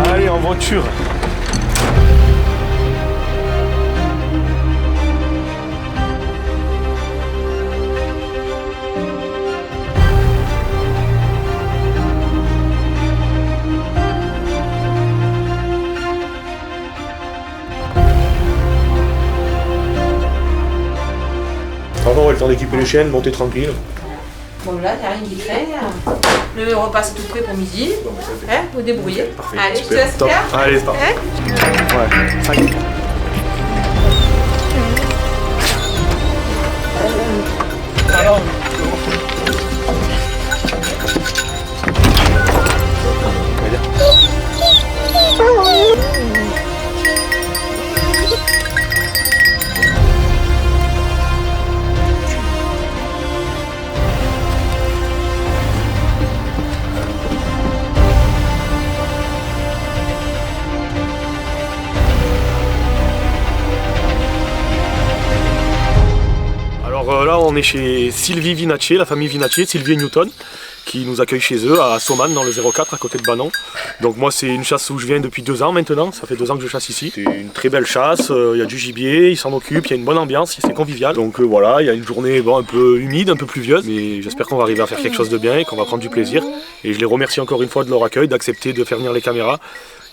Allez, en voiture. On va le temps d'équiper les chiens, de monter tranquille. Bon là, il n'y a rien qui fait. Le repas c'est tout prêt pour midi. Bon, Hein, vous débrouillez. Parfait. Allez, je te Super. laisse Top. faire. Allez, c'est parti. Ouais, 5. Alors. Là on est chez Sylvie Vinacci, la famille Vinacci, Sylvie et Newton, qui nous accueille chez eux à Soman dans le 04 à côté de Banon. Donc moi c'est une chasse où je viens depuis 2 ans maintenant, ça fait 2 ans que je chasse ici. C'est une très belle chasse, il y a du gibier, ils s'en occupent, il y a une bonne ambiance, c'est convivial. Donc voilà, il y a une journée un peu humide, un peu pluvieuse, mais j'espère qu'on va arriver à faire quelque chose de bien et qu'on va prendre du plaisir. Et je les remercie encore une fois de leur accueil, d'accepter de faire venir les caméras.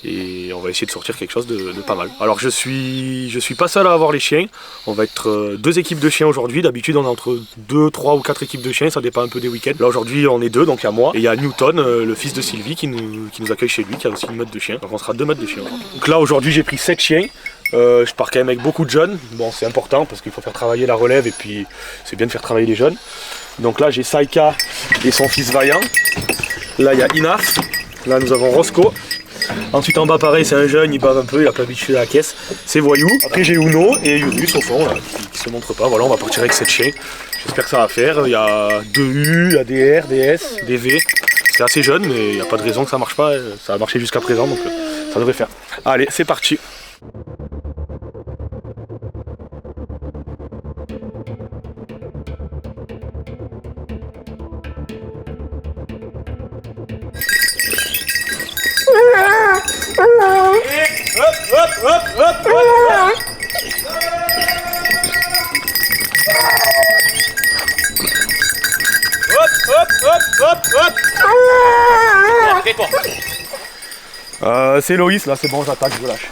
Et on va essayer de sortir quelque chose de pas mal. Alors je suis pas seul à avoir les chiens, on va être 2 équipes de chiens aujourd'hui. D'habitude on est entre 2, 3 ou 4 équipes de chiens, ça dépend un peu des week-ends. Là aujourd'hui on est 2, donc il y a moi et il y a Newton, le fils de Sylvie qui nous accueille chez lui, qui a aussi une meute de chiens. Donc on sera 2 meutes de chiens. Donc là aujourd'hui j'ai pris 7 chiens. Je pars quand même avec beaucoup de jeunes, bon c'est important parce qu'il faut faire travailler la relève et puis c'est bien de faire travailler les jeunes. Donc là j'ai Saika et son fils Vaillant, là il y a Inaf, là nous avons Roscoe. Ensuite en bas pareil c'est un jeune, il bave un peu, il a pas habitué à la caisse, c'est Voyou. Après j'ai Uno et Yurus au fond là, qui se montre pas, voilà on va partir avec 7 chiens. J'espère que ça va faire, il y a 2 U, il y a des R, des S, des V. C'est assez jeune mais il n'y a pas de raison que ça marche pas, ça a marché jusqu'à présent donc ça devrait faire. Allez c'est parti. C'est Loïs là, c'est bon, j'attaque, je lâche.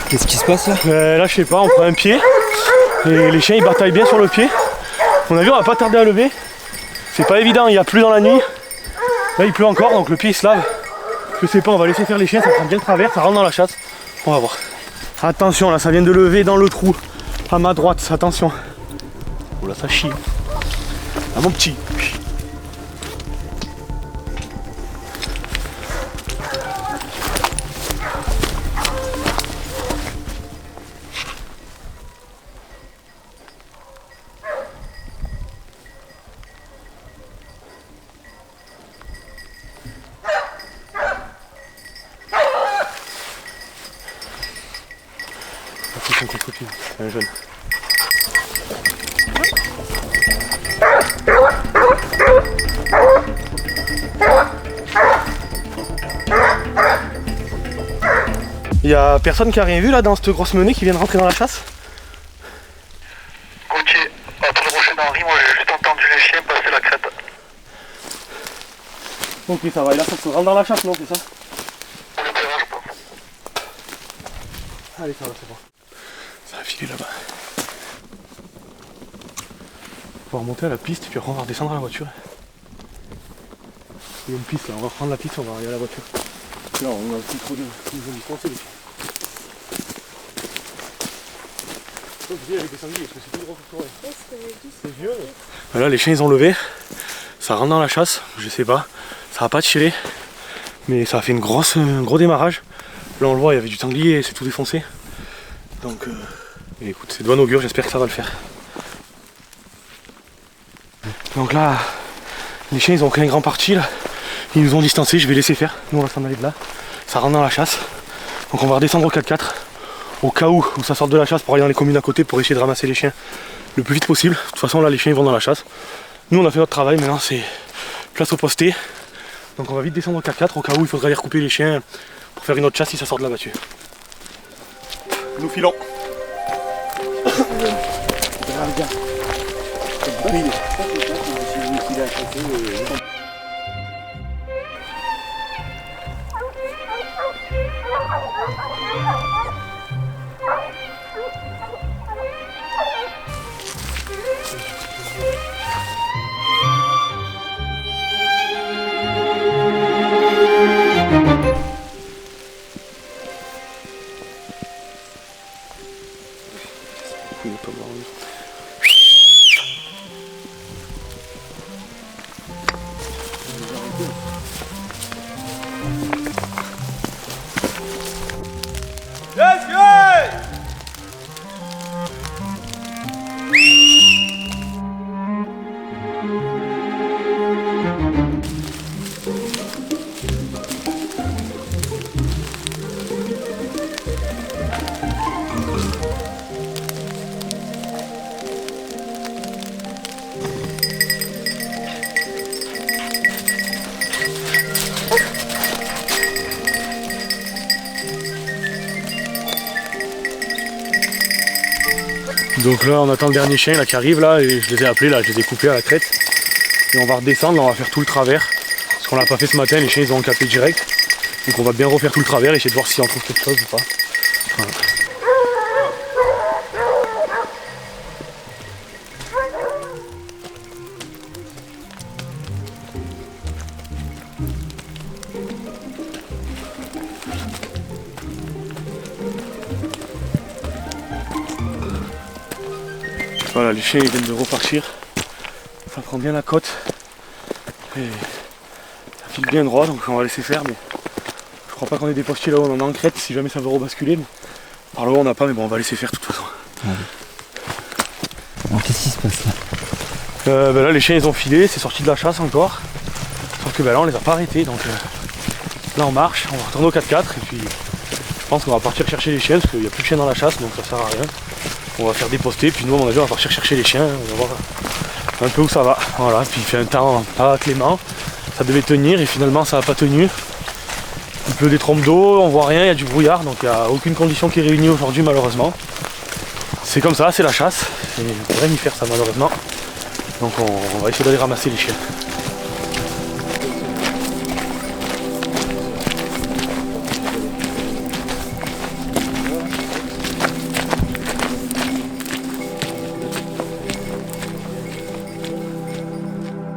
Qu'est-ce qui se passe là? Là je sais pas, on prend un pied et les chiens ils bataillent bien sur le pied. On a vu, on va pas tarder à lever. C'est pas évident, il y a plu dans la nuit. Là il pleut encore donc le pied il se lave. Je sais pas, on va laisser faire les chiens, ça prend bien le travers, ça rentre dans la chasse. On va voir. Attention là, ça vient de lever dans le trou. À ma droite, attention. Oh là ça chie. Ah mon petit. C'est un jeune. Il y a personne qui a rien vu là dans cette grosse menée qui vient de rentrer dans la chasse? Gauthier, après le rocher d'Henri, moi j'ai juste entendu les chiens passer la crête. Ok ça va, et là ça se rentre dans la chasse non c'est ça? On le verra je pense. Allez ça va c'est bon. Ça va filer là-bas. On va remonter à la piste et puis après on va redescendre à la voiture. Il y a une piste là, on va reprendre la piste, on va aller à la voiture. Là on a aussi trop de distance les filles. C'est vieux. Là les chiens ils ont levé, ça rentre dans la chasse, je sais pas, ça va pas tirer, mais ça a fait un gros démarrage. Là on le voit, il y avait du sanglier et c'est tout défoncé. Donc écoute, c'est de bonne augure, j'espère que ça va le faire. Donc là, les chiens ils ont pris un grand parti là, ils nous ont distancés, je vais laisser faire, nous on va s'en aller de là, ça rentre dans la chasse. Donc on va redescendre au 4x4, au cas où ça sort de la chasse pour aller dans les communes à côté pour essayer de ramasser les chiens le plus vite possible. De toute façon là les chiens ils vont dans la chasse. Nous on a fait notre travail, maintenant c'est place au posté. Donc on va vite descendre au 4x4 au cas où il faudrait aller recouper les chiens pour faire une autre chasse si ça sort de la battue. Nous filons. Donc là on attend le dernier chien là, qui arrive là et je les ai appelés là, je les ai coupés à la crête. Et on va redescendre, là, on va faire tout le travers. Parce qu'on l'a pas fait ce matin, les chiens ils ont encapé direct. Donc on va bien refaire tout le travers et essayer de voir si on trouve quelque chose ou pas. Voilà. Voilà, les chiens ils viennent de repartir. Ça prend bien la côte. Et ça file bien droit, donc on va laisser faire. Mais je crois pas qu'on ait des postiers là-haut, on en a en crête si jamais ça veut rebasculer. Mais par là-haut on n'a pas, mais bon on va laisser faire de toute façon. Alors qu'est-ce qui se passe là? Là les chiens ils ont filé, c'est sorti de la chasse encore. Sauf que là on les a pas arrêtés, donc là on marche, on va retourner au 4x4 et puis je pense qu'on va partir chercher les chiens parce qu'il n'y a plus de chiens dans la chasse donc ça sert à rien. On va faire déposter, puis nous à mon avis on va partir chercher les chiens, on va voir un peu où ça va. Voilà, puis il fait un temps pas clément, ça devait tenir et finalement ça n'a pas tenu. Il pleut des trompes d'eau, on voit rien, il y a du brouillard, donc il n'y a aucune condition qui est réunie aujourd'hui malheureusement. C'est comme ça, c'est la chasse, et on ne peut rien y faire ça malheureusement. Donc on va essayer d'aller ramasser les chiens.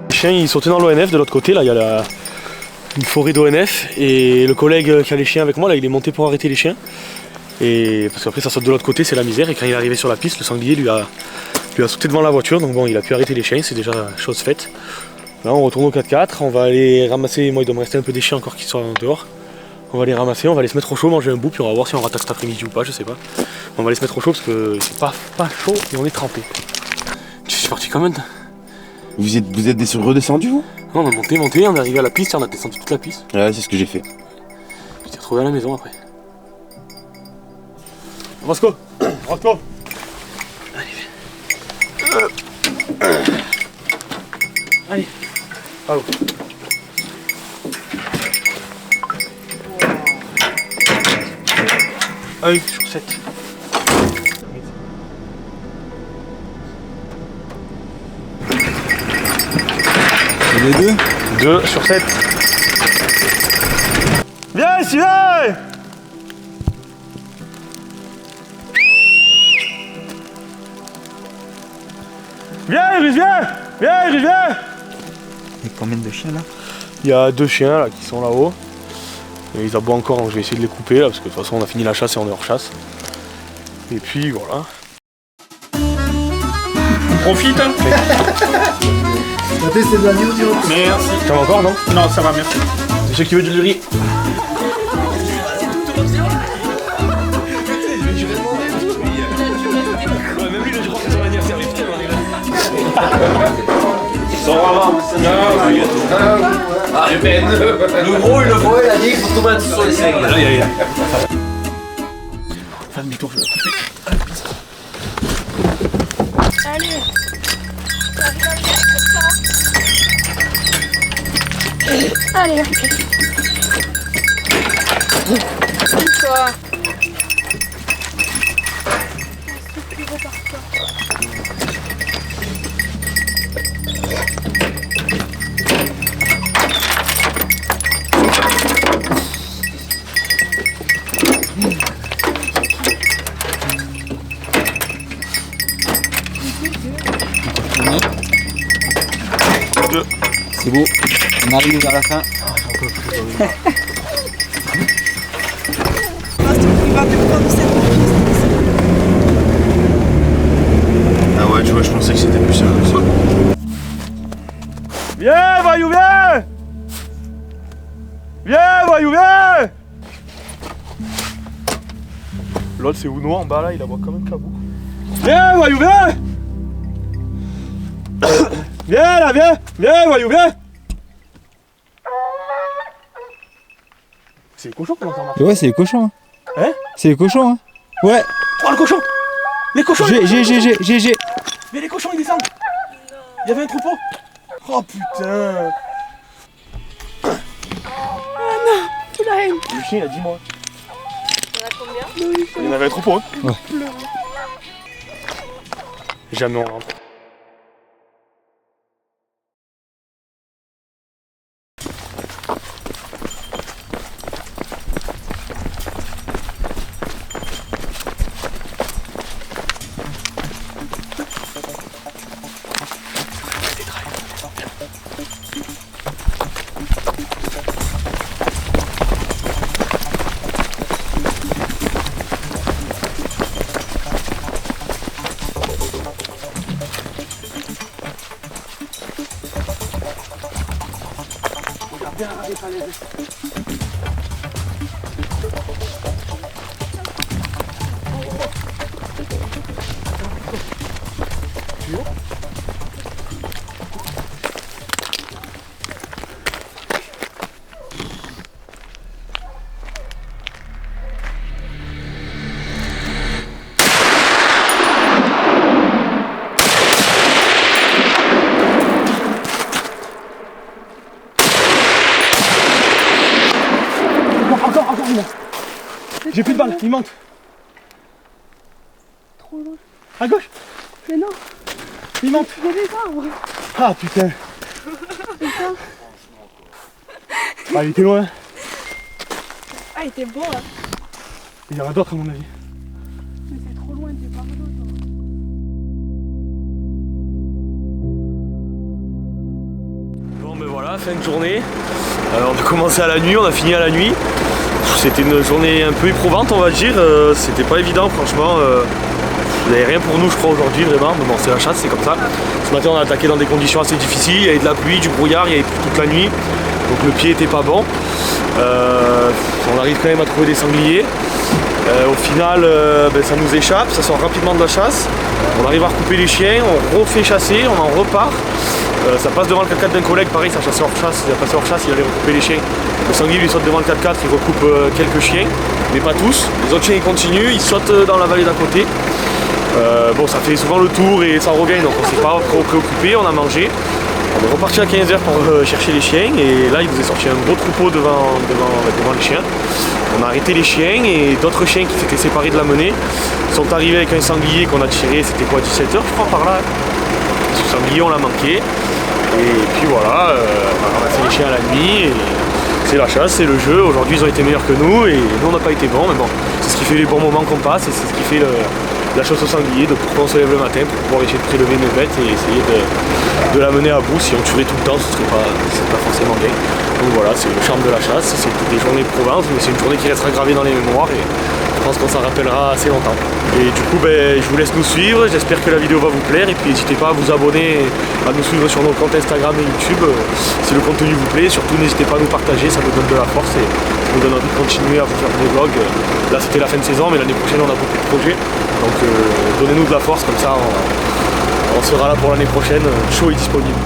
Les chiens ils sautaient dans l'ONF, de l'autre côté là il y a une forêt d'ONF et le collègue qui a les chiens avec moi là il est monté pour arrêter les chiens. Et parce qu'après ça saute de l'autre côté, c'est la misère, et quand il est arrivé sur la piste, le sanglier lui a sauté devant la voiture, donc bon il a pu arrêter les chiens, c'est déjà chose faite. Là on retourne au 4x4, on va aller ramasser, moi il doit me rester un peu des chiens encore qui sont dehors. On va les ramasser, on va les se mettre au chaud, manger un bout, puis on va voir si on rattaque cet après-midi ou pas, je sais pas. On va les se mettre au chaud parce que c'est pas chaud et on est trempé. Tu suis parti quand même. Vous êtes redescendu vous? Non, on a monté, on est arrivé à la piste et on a descendu toute la piste. Ouais, c'est ce que j'ai fait. Je t'ai retrouvé à la maison après. Roscoe. Allez. Allô. Allez, sur 7. On est deux? 2 sur 7. Viens ici, viens! Viens Iris, viens! Viens Iris, viens! Il y a combien de chiens là? Il y a 2 chiens là qui sont là-haut. Et ils aboient encore, donc je vais essayer de les couper là, parce que de toute façon on a fini la chasse et on est hors chasse. Et puis voilà. On profite hein. C'est de la vidéo. Merci. Ça va encore non? Non, ça va, merci. C'est ceux qui veulent du riz. Même lui, je crois que c'est son anniversaire, putain, Sans vraiment, ah, le gros, il a dit qu'il faut tout mettre sur les seringues. Famille. demi-tour, je vais la couper. Allez, j'arrive à le faire comme ça. Allez, pousse-toi. Il repart pas. C'est beau, on arrive vers la fin. Ah ouais, tu vois, je pensais que c'était plus sérieux que ça. Viens, voyou, viens! Viens, voyou, viens! L'autre, c'est Ouno en bas là, il aboie comme un cabou. Viens, voyou, viens! Viens là, viens! Viens, voyou, viens! C'est les cochons qu'on entend marcher. Ouais, c'est les cochons. Hein. Hein? C'est les cochons. Hein. Ouais. Oh, le cochon! Les cochons! J'ai. Mais les cochons, ils descendent! Il y avait un troupeau! Oh putain! Le chien, il a 10 mois. Il y en a combien? Il y en avait un troupeau. Hein. Ouais. Jamais on rentre. Encore, il monte. J'ai plus de balles, il monte. Trop loin. À gauche, Mais non, il monte. il y a des arbres. Ah putain. Ah, il était loin. Ah, il était beau là. Il y en a d'autres à mon avis. Mais c'est trop loin, t'es pas loin. Bon ben voilà, fin de journée. On a commencé à la nuit, on a fini à la nuit. C'était une journée un peu éprouvante on va dire. C'était pas évident franchement. Il n'y avait rien pour nous je crois aujourd'hui vraiment. Mais bon c'est la chasse, c'est comme ça. Ce matin on a attaqué dans des conditions assez difficiles. Il y avait de la pluie, du brouillard, il y avait plu toute la nuit. Donc le pied était pas bon. On arrive quand même à trouver des sangliers. Au final ça nous échappe, ça sort rapidement de la chasse. On arrive à recouper les chiens, on refait chasser, on en repart. Ça passe devant le 4x4 d'un collègue, pareil, ça chassait hors chasse, il a passé hors chasse, il allait recouper les chiens. Le sanglier lui saute devant le 4x4, il recoupe quelques chiens, mais pas tous. Les autres chiens ils continuent, ils sautent dans la vallée d'à côté. Bon, ça fait souvent le tour et ça revient, donc on s'est pas trop préoccupé, on a mangé. On est reparti à 15h pour chercher les chiens et là il nous est sorti un gros troupeau devant les chiens. On a arrêté les chiens et d'autres chiens qui s'étaient séparés de la menée sont arrivés avec un sanglier qu'on a tiré, c'était quoi, 17h je crois par là. Ce sanglier on l'a manqué. Et puis voilà, on a ramassé les chiens à la nuit, et c'est la chasse, c'est le jeu. Aujourd'hui ils ont été meilleurs que nous et nous on n'a pas été bons, mais bon, c'est ce qui fait les bons moments qu'on passe et c'est ce qui fait la chasse au sanglier, de pourquoi on se lève le matin pour pouvoir essayer de prélever nos bêtes et essayer de la mener à bout. Si on tuerait tout le temps, ce serait pas forcément bien. Donc voilà, c'est le charme de la chasse, c'est des journées de Provence, mais c'est une journée qui restera gravée dans les mémoires et je pense qu'on s'en rappellera assez longtemps. Et du coup, je vous laisse nous suivre, j'espère que la vidéo va vous plaire et puis n'hésitez pas à vous abonner, à nous suivre sur nos comptes Instagram et YouTube si le contenu vous plaît. Surtout n'hésitez pas à nous partager, ça nous donne de la force et ça nous donne envie de continuer à vous faire des vlogs. Là c'était la fin de saison, mais l'année prochaine on a beaucoup de projets, donc donnez-nous de la force, comme ça on sera là pour l'année prochaine, chaud et disponible.